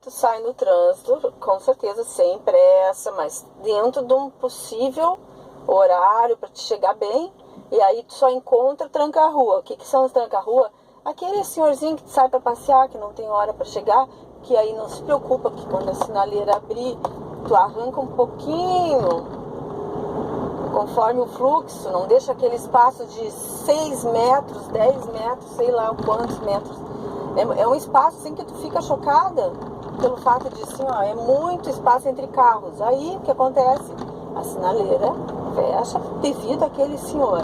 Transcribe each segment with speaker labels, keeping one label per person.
Speaker 1: tu sai no trânsito, com certeza sem pressa, mas dentro de um possível horário para te chegar bem, e aí tu só encontra tranca-rua. O que são os tranca-rua? Aquele senhorzinho que sai para passear, que não tem hora para chegar, que aí não se preocupa, que quando a sinaleira abrir, tu arranca um pouquinho conforme o fluxo, não deixa aquele espaço de 6 metros, 10 metros, sei lá quantos metros. É um espaço assim que tu fica chocada pelo fato de assim, ó, é muito espaço entre carros. Aí o que acontece? A sinaleira fecha devido àquele senhor.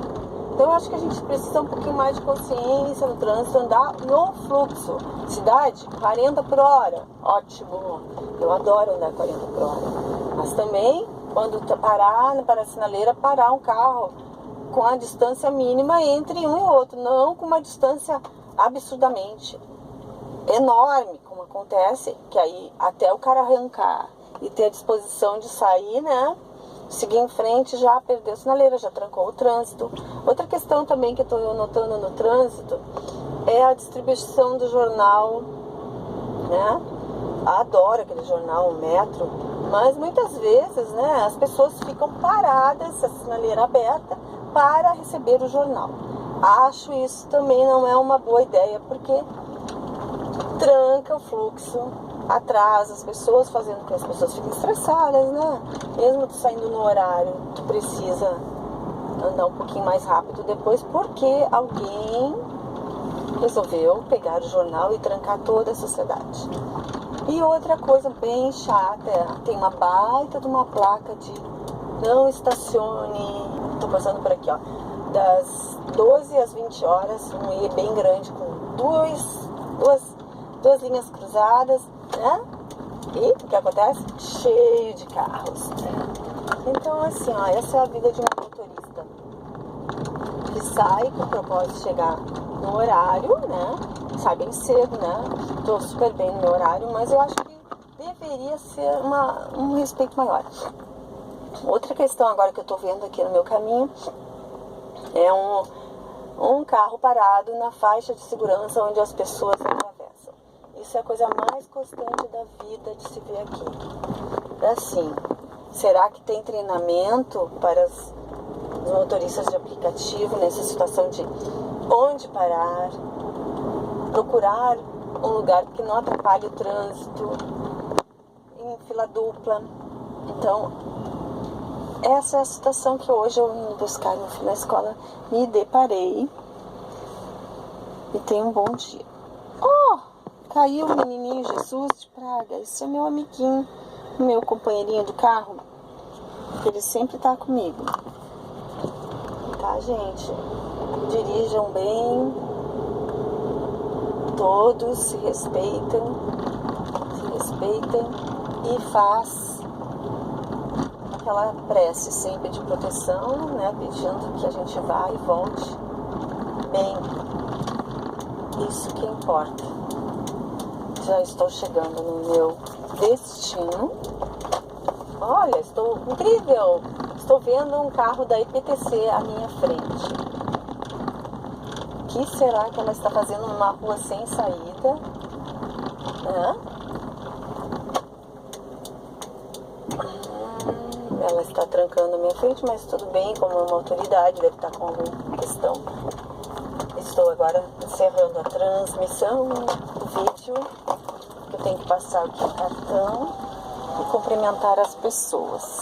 Speaker 1: Então eu acho que a gente precisa um pouquinho mais de consciência no trânsito, andar no fluxo. Cidade, 40 por hora, ótimo. Eu adoro andar 40 por hora. Mas também, quando parar para a sinaleira, parar um carro com a distância mínima entre um e outro, não com uma distância absurdamente enorme, como acontece, que aí até o cara arrancar e ter a disposição de sair, né, seguir em frente, já perdeu a sinaleira, já trancou o trânsito. Outra questão também que eu estou notando no trânsito é a distribuição do jornal, né? Adoro aquele jornal, o Metro, mas muitas vezes, né, as pessoas ficam paradas, a sinaleira aberta, para receber o jornal. Acho isso também não é uma boa ideia, porque tranca o fluxo, atrasa as pessoas, fazendo com que as pessoas fiquem estressadas, né? Mesmo tu saindo no horário, tu precisa andar um pouquinho mais rápido depois, porque alguém resolveu pegar o jornal e trancar toda a sociedade. E outra coisa bem chata, tem uma baita de uma placa de não estacione, tô passando por aqui, ó, das 12 às 20 horas, um I bem grande com duas linhas cruzadas, né? E o que acontece? Cheio de carros. Então, assim, ó, essa é a vida de um motorista que sai com o propósito de chegar no horário, né? Sai bem cedo, né? Tô super bem no meu horário, mas eu acho que deveria ser um respeito maior. Outra questão agora que eu tô vendo aqui no meu caminho é um carro parado na faixa de segurança onde as pessoas atravessam. Isso é a coisa mais constante da vida de se ver aqui. Assim, será que tem treinamento para os motoristas de aplicativo nessa situação de onde parar, procurar um lugar que não atrapalhe o trânsito, em fila dupla? Então, essa é a situação que hoje eu indo buscar meu filho na escola me deparei. E tenha um bom dia. Oh, caiu o menininho Jesus de Praga. Esse é meu amiguinho, meu companheirinho do carro. Ele sempre tá comigo. Tá, gente? Dirijam bem. Todos se respeitem e faz aquela prece sempre de proteção, né? Pedindo que a gente vá e volte bem. Isso que importa. Já estou chegando no meu destino. Olha, estou incrível. Estou vendo um carro da IPTC à minha frente. O que será que ela está fazendo numa rua sem saída? Ela está trancando a minha frente, mas tudo bem, como é uma autoridade, deve estar com alguma questão. Estou agora encerrando a transmissão do vídeo. Eu tenho que passar aqui o cartão e cumprimentar as pessoas.